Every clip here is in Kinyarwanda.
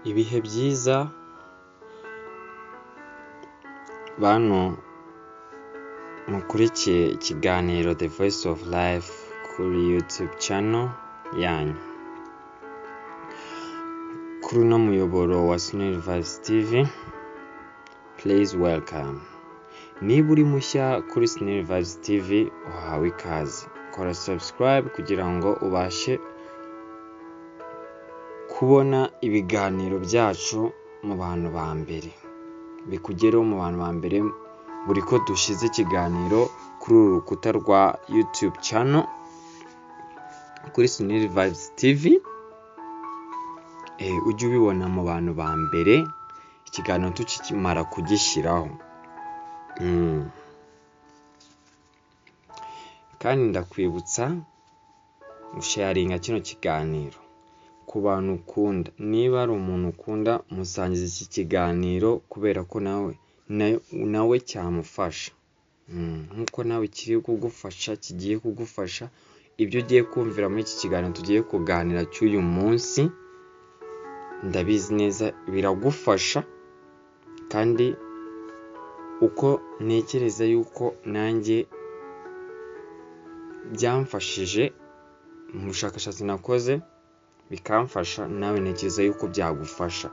Ibihe byiza bantu mukurikiye ikiganiro The Voice of Life kuri YouTube channel yanyu, kuri uno muyoboro wa Snell Vibes TV. Please welcome. Niba uri mushya kuri Snell Vibes TV, uhawe ikaze. Kora subscribe kugira ngo ubashe kubona ibiganiro byacu mu bantu ba mbere, bikugereho mu bantu ba mbere buri ko dushize ikiganiro kuri uru rukuta rwa YouTube channel kuri Snell Vibes TV. Ujye ubibona mu bantu ba mbere ikiganiro tukimara kugishyiraho. Kandi ndakwibutsa gusharinga kino kiganiro ku bantu ukunda. Niba ari umuntu ukunda, musangize iki kiganiro kubera ko nawe cyamufasha. Nkuko nawe kiri kugufasha, kigiye kugufasha. Ibyo ugiye kumvira muri iki kiganiro tugiye kuganira cy'uyu munsi, ndabizi neza biragufasha, kandi uko ntekereza yuko nanjye byamfashije mu bushakashatsi nakoze bikamfasha, nawe ntekereza yuko byagufasha.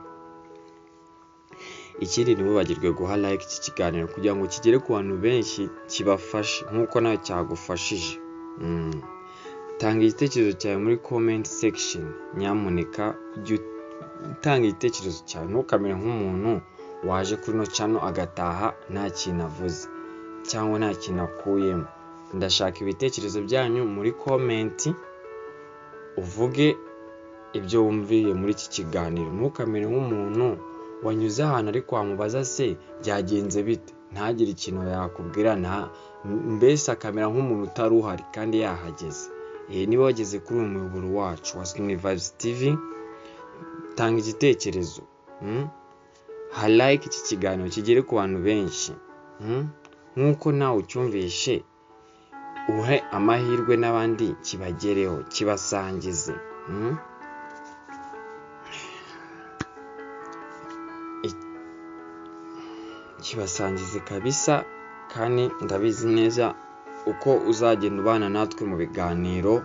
Ikindi ntibibagirwe guha like iki kiganiro kugira ngo kigere ku bantu benshi, kibafashe nkuko nawe cyagufashije. Tanga igitekerezo cyawe muri comment section. Nyamuneka tanga igitekerezo cyawe, ntukamere nk'umuntu waje kuri no channel agataha nta kintu avuze cyangwa nta kintu akuyemo. Ndashaka ibitekerezo byanyu muri comment, uvuge ibyo wumviye muri iki kiganiro. Ntukamere nk'umuntu wanyuze ahantu ariko wamubaza se byagenze bite, ntagire ikintu yakubwira, mbese akamera nk'umuntu utari uhari kandi yahageze. Niba wageze kuri uyu muyoboro wacu wa Snell Vibes TV, tanga igitekerezo, ha like iki kiganiro kigere ku bantu benshi, nkuko nawe ucyumvishe. Uhe amahirwe n'abandi kibagereho, kibasangize. Kibasangize kabisa. Kandi ndabizi neza uko uzagenda ubana natwe mu biganiro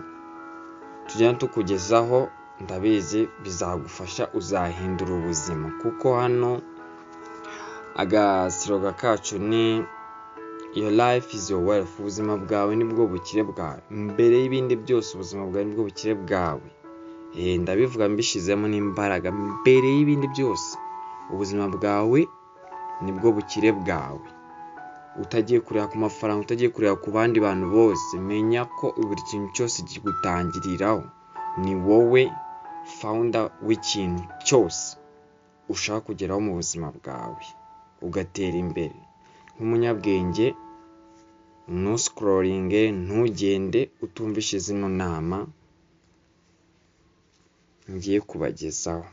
tujya tukugezaho, ndabizi bizagufasha, uzahindura ubuzima. Kuko hano agaslogan kacu ni your life is your wealth. Ubuzima bwawe nibwo bukire bwawe. Mbere y'ibindi byose ubuzima bwawe nibwo bukire bwawe. Ndabivuga mbishizemo n'imbaraga. Mbere y'ibindi byose ubuzima bwawe nibwo bukire bwawe. Utagiye kureba ku mafaranga, utagiye kureba ku bandi bantu bose, menya ko buri kintu cyose kigutangiriraho. Ni wowe founder w'ikintu cyose ushaka kugeraho mu buzima bwawe, ugatera imbere nk'umunyabwenge. No scrolling, ntugende utumvishe zino nama ngiye kubagezaho.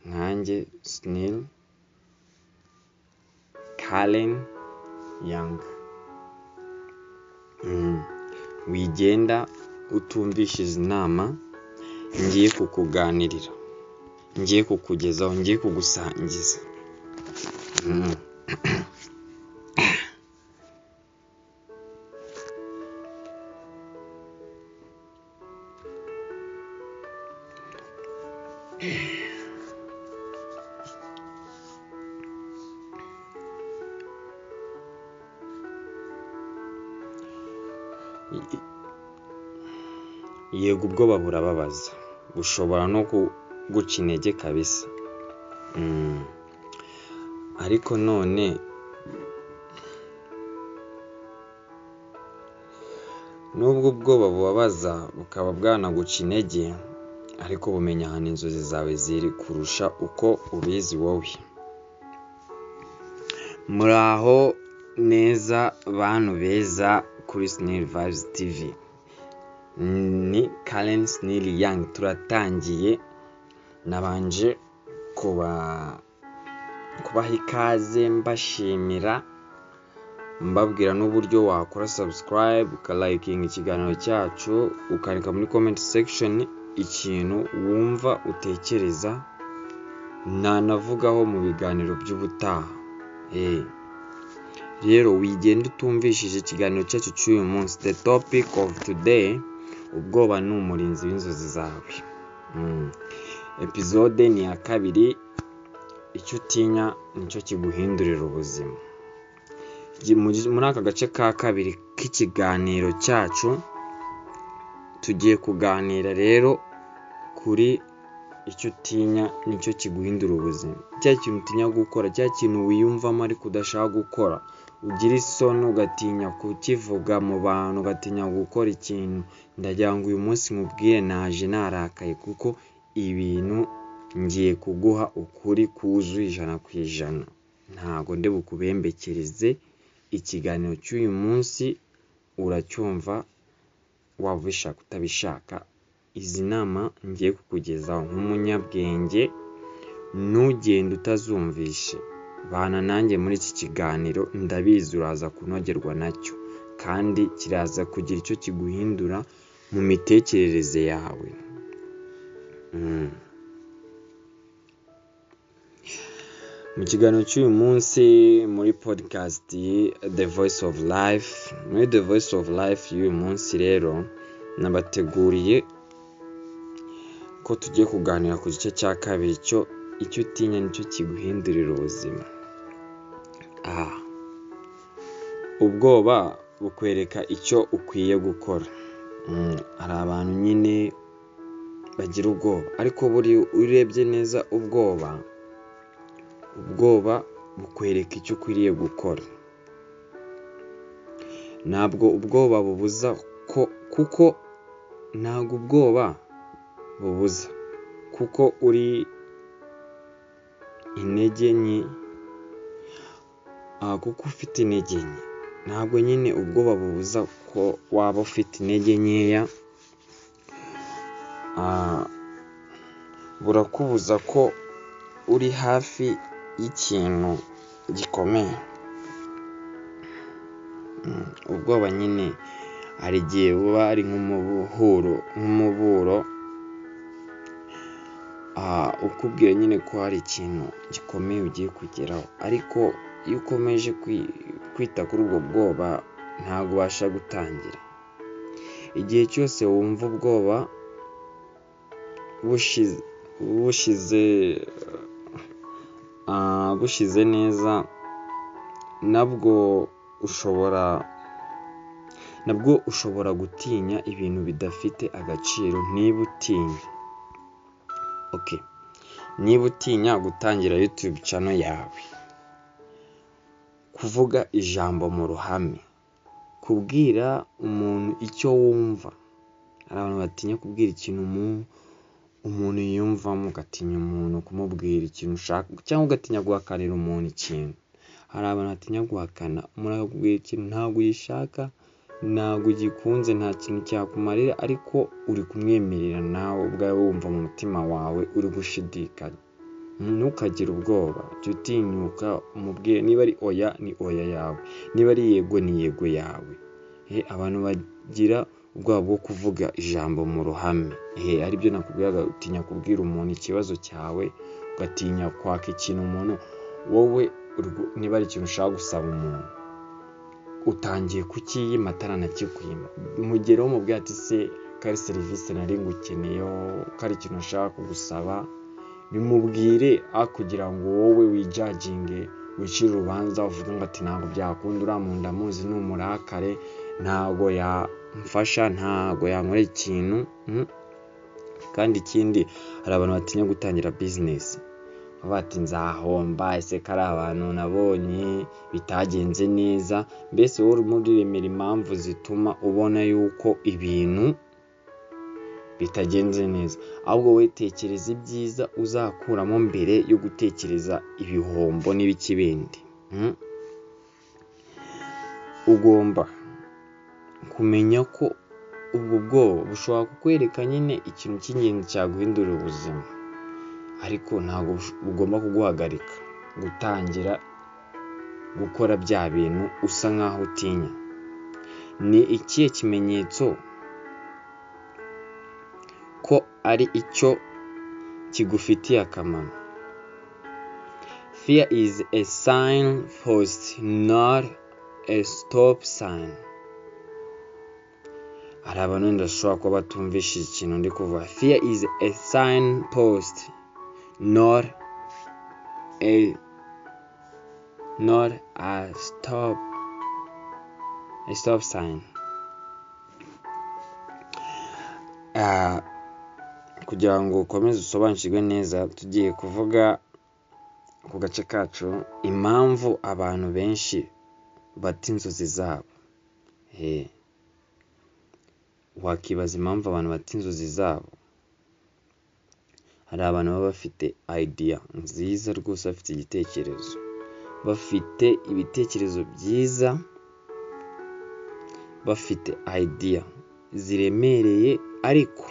Nkanjye Snell Kalen Young. Wigenda utumvishe izi nama ngiye kukuganirira, ngiye kukugezaho, ngiye kugusangiza. Yego, ubwoba burababaza, bushobora no kuguca intege kabisa. Ariko none nubwo ubwoba bubabaza bukaba bwanaguca intege, ariko bumenya ahantu inzozi zawe ziri kurusha uko ubizi wowe. Muraho neza bantu beza kuri Snell Vibes TV. Ni Kalen Snell Young. Turatangiye. Nabanje kubaha ikaze, mbashimira, mbabwira n'uburyo wakora subscribe, ukalikinga ikiganiro cyacu, ukandika muri comment section ikintu wumva utekereza nanavugaho mu biganiro by'ubutaha. Rero wigenda utumvishije ikiganiro cyacu cy'uyu munsi. The topic of today, ubwoba ni umurinzi w'inzozi zawe. Episode ni ya 2, icyo utinya nicyo kiguhindurira ubuzima. Muri aka gace ka 2 k'ikiganiro cyacu tugiye kuganira rero kuri icyo utinya nicyo kiguhindura ubuzima. Cya kintu utinya gukora, cya kintu wiyumvamo ariko udashaka gukora, ugira isoni ugatinya kukivuga mu bantu, ugatinya gukora ikintu. Ndagira ngo uyu munsi mubwire naje narakaye, kuko ibintu ngiye kuguha ukuri kuzuye 100%. Ntago nde bukubembekereze. Ikiganiro cy'uyu munsi uracyumva waba ubishaka utabishaka. Izi nama ngiye kukugezaho nk'umunyabwenge, ntugende utazumvishe. Bana nanjye muri iki kiganiro, ndabizi uraza kunogerwa nacyo, kandi kiraza kugira icyo kiguhindura mu mitekerereze yawe. Mu kiganiro cy'uyu munsi muri podcast The Voice of Life, muri The Voice of Life y'uyu munsi rero nabateguriye ko tugiye kuganira ku gice cya 2, icyo utinya nicyo kiguhindurira ubuzima. Ubwoba bukwereka icyo ukwiye gukora. Hari abantu nyine bagira ubwoba, ariko buri urebye neza ubwoba bukwereka icyo ukwiriye gukora. Ntabwo ubwoba bubuza kuko ntabwo ubwoba bubuza, kuko uri intege nke, kuko ufite intege nke. Ntabwo nyine ubwoba bubuza ko waba ufite intege nkeya, burakubuza ko uri hafi y'ikintu gikomeye. Ubwoba nyine hari igihe buba ari nk'umuburo ukubwira nyine ko hari ikintu gikomeye ugiye kugeraho, ariko iyo ukomeje kwita kuri ubwo bwoba ntabwo ubasha gutangira. Igihe cyose wumva ubwoba bushize neza, nabwo ushobora gutinya ibintu bidafite agaciro. Niba utinya gutangira YouTube channel yawe, kuvuga ijambo mu ruhame, kubwira umuntu icyo wumva. Hari abantu batinya kubwira ikintu umuntu yiyumvamo, ugatinya umuntu kumubwira ikintu ushaka, cyangwa ugatinya guhakanira umuntu ikintu. Hari abantu batinya guhakana, umuntu akakubwira ikintu ntabwo uyishaka, ntabwo ugikunze, nta kintu cyakumarira, ariko uri kumwemerera nawe ubwawe wumva mu mutima wawe uri gushidikanya. Ntukagire ubwoba, jya utinyuka umubwire. Niba ari oya ni oya yawe, niba ari yego ni yego yawe. Abantu bagira ubwoba bwo kuvuga ijambo mu ruhame. Aribyo nakubwiraga, utinya kubwira umuntu ikibazo cyawe, ugatinya kwaka ikintu umuntu. Wowe niba ari ikintu ushaka gusaba umuntu, utangiye kukiyima ataranakikuyima, mugereho umubwira ati se kari serivisi nari ngukeneyeho, kari ikintu ushaka kugusaba, bimubwire kugira ngo wowe wijajinge, wicire urubanza, uvuge ngo ati ntabwo byakunda, uriya muntu ndamuzi ni umurakare, ntabwo yamfasha, ntabwo yankorera ikintu. Kandi ikindi, hari abantu batinya gutangira business, bati nzahomba, ese kari abantu nabonye bitagenze neza. Mbese wowe muriremera impamvu zituma ubona yuko ibintu bitagenze neza, ahubwo wetekereza ibyiza uzakuramo mbere yo gutekereza ibihombo n'ibikibindi. Ugomba kumenya ko ubwo bwoba bushobora kukwereka nyine ikintu cy'ingenzi cyaguhindurira ubuzima, ariko ntabwo ugomba kuguhagarika gutangira gukora bya bintu usa nkaho utinya. Ni ikihe kimenyetso ko ari icyo kigufitiye akamaro? Fear is a signpost, not a stop sign. Hari abantu ndashobora kuba batumvisha ikintu ndi kuvuga. Fear is a signpost, not a stop sign. Kugira ngo ukomeze usobanukirwe neza, tugiye kuvuga ku gace kacu impamvu abantu benshi bata inzozi zabo. Wakibaza impamvu abantu bata inzozi zabo. Hari abantu baba bafite idea nziza rwose, bafite igitekerezo, bafite ibitekerezo byiza, bafite idea ziremereye, ariko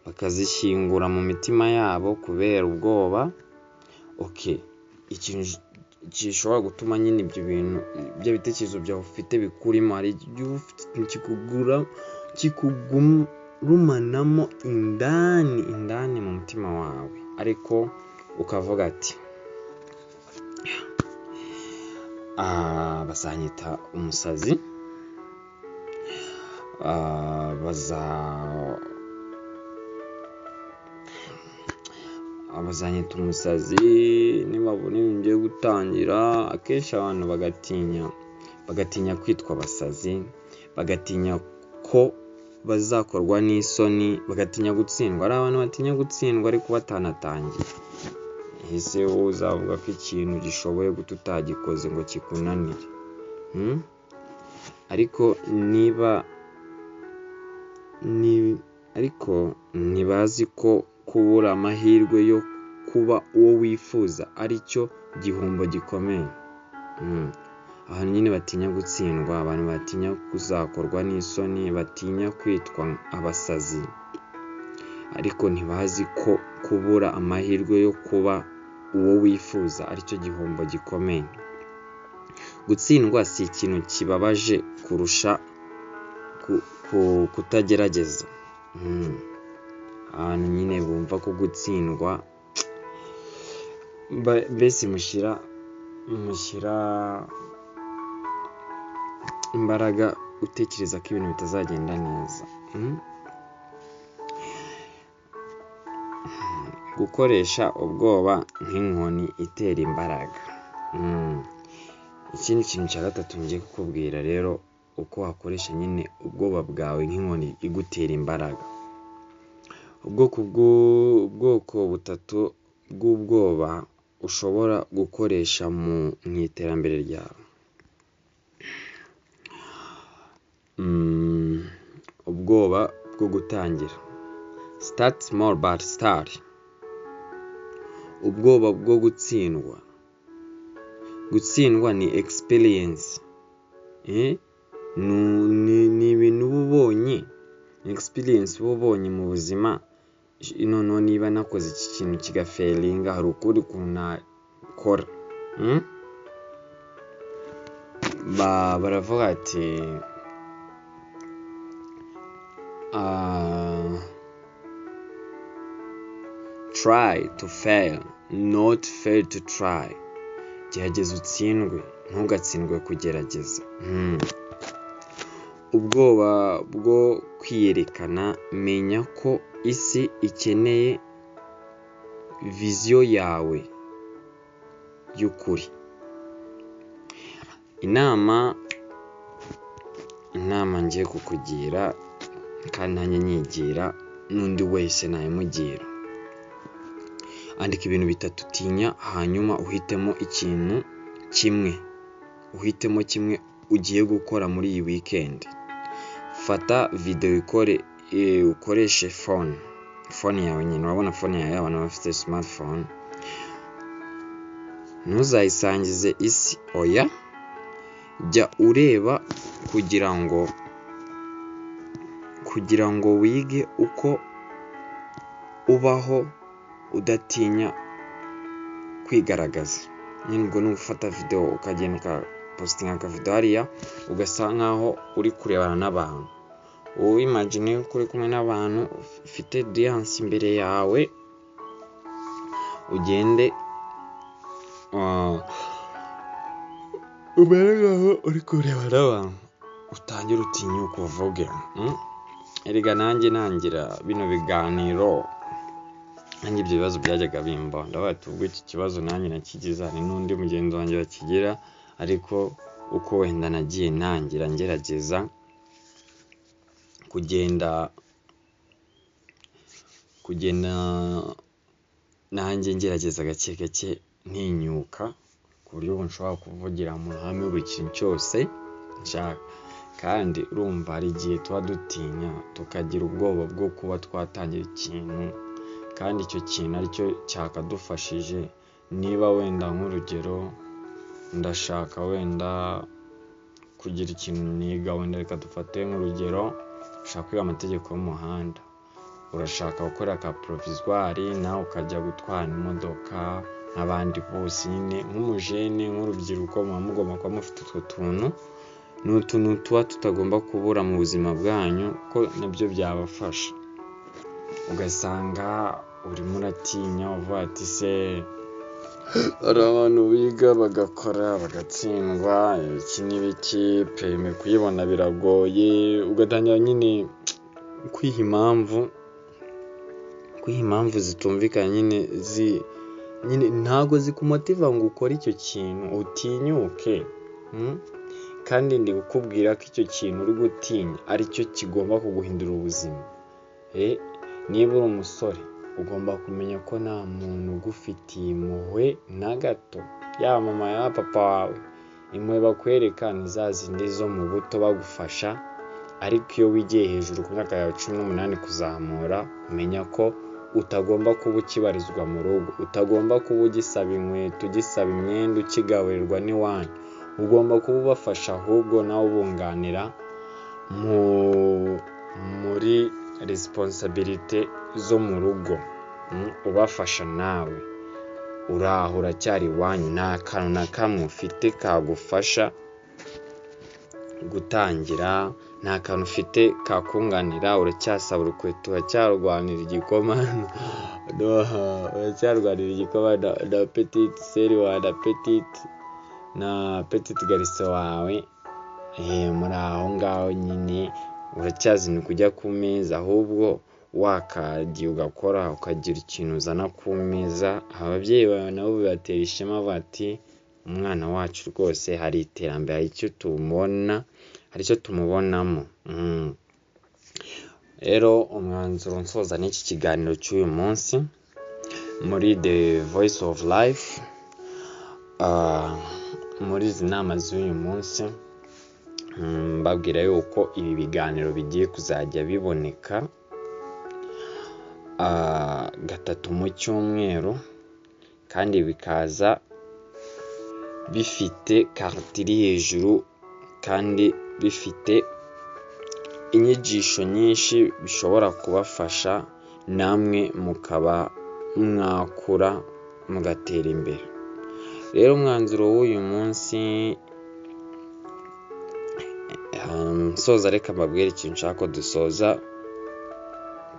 bakazishyingura mu mitima yabo kubera ubwoba. Ikintu gishobora gutuma nyine ibyo bintu, ibyo bitekerezo byawe ufite bikurimo, hari igihe kikugurumanamo indani mu mutima wawe, ariko ukavuga ati bazanyita umusazi, bazanyita umusazi nibabona ibintu ngiye gutangira. Akenshi abantu bagatinya kwitwa abasazi, bagatinya ko bazakorwa n'isoni, bagatinya gutsindwa. Hari abantu batinya gutsindwa ariko batanatangiye. Ese wowe uzavuga ko ikintu gishoboye guta utagikoze ngo kikunanire? Ariko ntibazi ko kubura amahirwe yo kuba uwo wifuza ari cyo gihombo gikomeye. Abantu nyine batinya gutsindwa, abantu batinya kuzakorwa n'isoni, batinya kwitwa abasazi, ariko ntibazi ko kubura amahirwe yo kuba uwo wifuza ari cyo gihombo gikomeye. Gutsindwa si ikintu kibabaje kurusha kutagerageza. Abantu nyine bumva ko gutsindwa, mbese mushyira imbaraga utekereza ko ibintu bitazagenda neza. Gukoresha ubwoba nk'inkoni itera imbaraga. Ikindi kintu cya gatatu ngiye kukubwira rero, uko wakoresha nyine ubwoba bwawe nk'inkoni igutera imbaraga. Ubwoko butatu bw'ubwoba ushobora gukoresha mu iterambere ryawe. Ubwoba bwo gutangira, start small but start. Ubwoba bwo gutsindwa. Gutsindwa ni experience. Ni ibintu uba ubonye, experience uba ubonye mu buzima. Noneho niba nakoze iki kintu kigafailinga, hari ukuri ukuntu nakora. Baravuga ati try to fail, not fail to try. Gerageza utsindwe, ntugatsindwe kugerageza. Ubwoba bwo kwiyerekana. Menya ko isi ikeneye viziyo yawe y'ukuri. Inama ngiye kukugira kandi nanjye nyigira n'undi wese nayimugira. Andika ibintu bitatu utinya, hanyuma uhitemo ikintu kimwe. Ugiye gukora muri iyi weekend. Fata video ukoreshe phone yawe nyine. Urabona phone yawe, abantu bafite smartphone. Ntuzayisangize isi, oya. Jya ureba kugira ngo wige uko ubaho udatinya kwigaragaza. Nyine ubwo ni ugufata video ukagenda ukapostinga akavideo hariya, ugasa nkaho uri kurebana n'abantu. Wowe imagine ko uri kumwe n'abantu, ufite audience imbere yawe, ugende umere nkaho uri kureba n'abantu, utangire utinyuke uvuge. Erega nanjye nangira bino biganiro, nanjye ibyo bibazo byajyaga bimbaho, ndavuga ati ubwo iki kibazo nanjye nakigize, hari n'undi mugenzi wanjye bakigira, ariko uko wenda nagiye nangira ngerageza kugenda nanjye ngerageza gake gake ntinyuka, ku buryo ubu nshobora kuvugira mu ruhame buri kintu cyose nshaka. Kandi urumva hari igihe tuba dutinya tukagira ubwoba bwo kuba twatangira ikintu, kandi icyo kintu aricyo cyakadufashije. Niba wenda nk'urugero ndashaka wenda kugira ikintu niga, wenda reka dufate nk'urugero ushaka kwiga amategeko y'umuhanda, urashaka gukora ka provisoire nawe ukajya gutwara imodoka nk'abandi bose, nyine nk'umujene nk'urubyiruko muba mugomba kuba mufite utwo tuntu. Ni utuntu tuba tutagomba kubura mu buzima bwanyu, ko nabyo byabafasha. Ugasanga urimo uratinya uvuga ati se hari abantu biga bagakora bagatsindwa, iki n'ibiki, perime kuyibona biragoye, ugatangira nyine kwiha impamvu zitumvikana, nyine ntago zikumotiva ngo ukore icyo kintu utinyuke. Kandi ndi kukubwira ko icyo kintu uri gutinya aricyo kigomba kuguhindura ubuzima. Niba uri umusore ugomba kumenya ko nta muntu ugufitiye impuhwe na gato, yaba mama yaba papa wawe. Impuhwe bakwereka ni za zindi zo mu buto bagufasha, ariko iyo wigiye hejuru ku myaka yawe 18 kuzamura, umenya ko utagomba kuba ukibarizwa mu rugo, utagomba kuba ugisaba inkweto, ugisaba imyenda, ukigaburirwa n'iwanyu. Ugomba kuba ubafasha, ahubwo nawe ubunganira muri responsibility zo mu rugo, ubafasha. Nawe uraho uracyari iwanyu, nta kantu na kamwe ufite kagufasha gutangira, nta kantu ufite kakunganira, uracyasaba urukweto, uracyarwanira igikoma na petite seri wawe na petite garçon wawe, muri aho ngaho nyine uracyazinduka kujya ku meza, ahubwo wakagiye ugakora ukagira ikintu uzana ku meza. Ababyeyi bawe nabo bibatera ishema, bati umwana wacu rwose hari iterambere, hari icyo tumubonamo. Rero umwanzuro nsoza n'iki kiganiro cy'uyu munsi muri The Voice of Life, muri izi nama z'uyu munsi, mbabwira yuko ibi biganiro bigiye kuzajya biboneka 3 mu cyumweru, kandi bikaza bifite karite iri hejuru, kandi bifite inyigisho nyinshi bishobora kubafasha, namwe mukaba mwakura mugatera imbere. Rero umwanzuro w'uyu munsi, soza reka mbabwire ikintu nshaka ko dusoza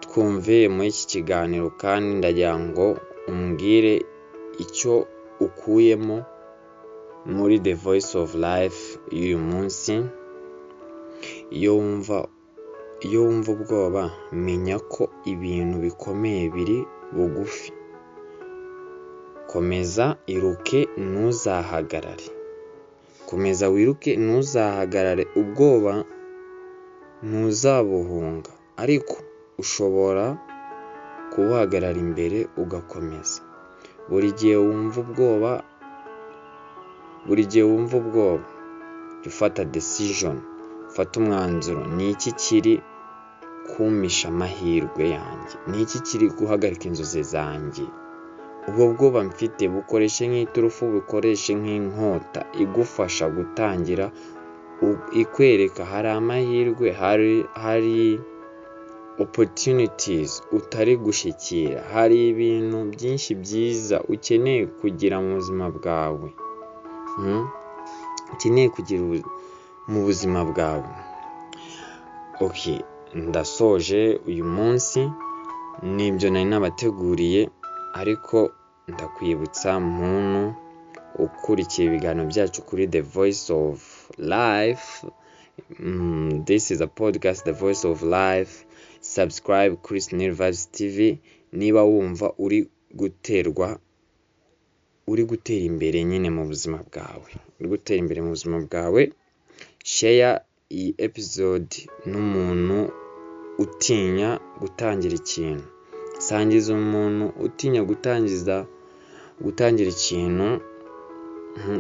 twumve muri iki kiganiro, kandi ndagira ngo umbwire icyo ukuyemo muri The Voice of Life y'uyu munsi. Iyo wumva ubwoba, menya ko ibintu bikomeye biri bugufi. Komeza iruke, ntuzahagarare. Komeza wiruke, ntuzahagarare. Ubwoba ntuzabuhunga, ariko ushobora kubuhagarara imbere ugakomeza. Buri gihe wumva ubwoba, ufata decision, ufata umwanzuro. Ni iki kiri kumisha amahirwe yanjye? Ni iki kiri guhagarika inzozi zanjye? Ubwo bwoba mfite bukoreshe nk'iturufu, bukoreshe nk'inkota igufasha gutangira, ikwereka hari amahirwe, hari opportunities utari gushyikira, hari ibintu byinshi byiza ukeneye kugira mu buzima bwawe, ukeneye kugira mu buzima bwawe. Ndasoje uyu munsi, nibyo nari nabateguriye, ariko ndakwibutsa muntu ukurikiye ibiganiro byacu kuri The Voice of Life. This is a podcast, The Voice of Life. Subscribe kuri Snil Vibes TV niba wumva uri gutera imbere nyine mu buzima bwawe. Share iyi episode n'umuntu utinya gutangira ikintu. Sangiza umuntu utinya gutangira ikintu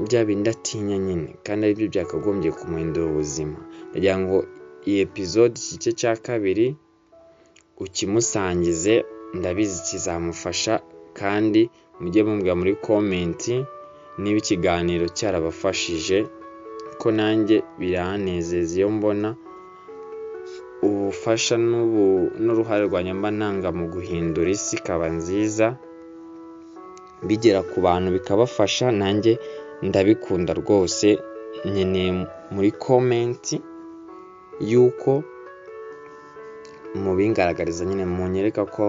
bya bindi atinya nyine, kandi aribyo byakagombye kumuhindura ubuzima. Ndagira ngo iyi episode igice cya kabiri ukimusangize, ndabizi kizamufasha, kandi mujye mumbwira muri comment niba ikiganiro cyarabafashije, ko nanjye biranezeza iyo mbona ubufasha n'uruhare rwanjye mba ntanga mu guhindura isi ikaba nziza, bigera ku bantu bikabafasha. Nanjye ndabikunda rwose. Nkeneye muri comment yuko mubingaragariza nyine, munyereka ko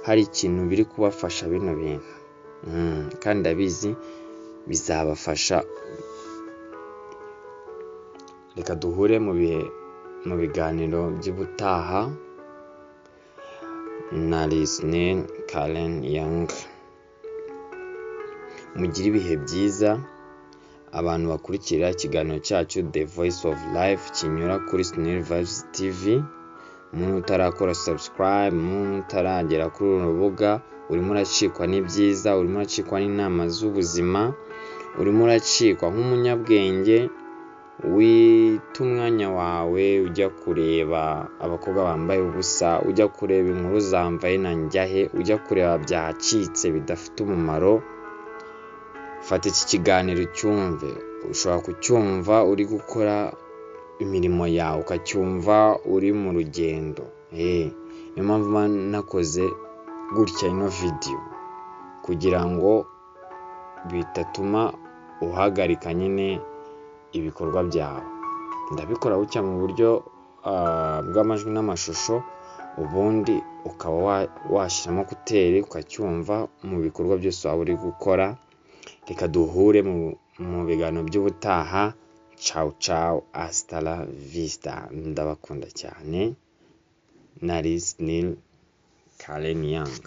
hari ikintu biri kubafasha bino bintu, kandi ndabizi bizabafasha. Reka duhure mu biganiro by'ubutaha. Nari Snil Kalen Young. Mugire ibihe byiza abantu bakurikira ikiganiro cyacu The Voice of Life kinyura kuri Snil Vibes TV. Umuntu utarakora subscribe, umuntu utaragera kuri uru rubuga, urimo uracikwa n'ibyiza, urimo uracikwa n'inama z'ubuzima, urimo uracikwa nk'umunyabwenge. Wita umwanya wawe ujya kureba abakobwa bambaye ubusa, ujya kureba inkuru zambaye na njyahe, ujya kureba byacitse bidafite umumaro. Fata iki kiganiro cyumve. Ushobora kucyumva uri gukora imirimo yawe, ukacyumva uri mu rugendo. Niyo mpamvu nakoze gutya ino video, kugira ngo bitatuma uhagarika nyine ibikorwa byawe. Ndabikora gutya mu buryo bw'amajwi n'amashusho, ubundi ukaba washyiramo kuteri ukacyumva mu bikorwa byose waba uri gukora. Reka duhure mu biganiro by'ubutaha. Ciao, hasta la vista. Ndabakunda cyane. Nari Snil Kalen Young.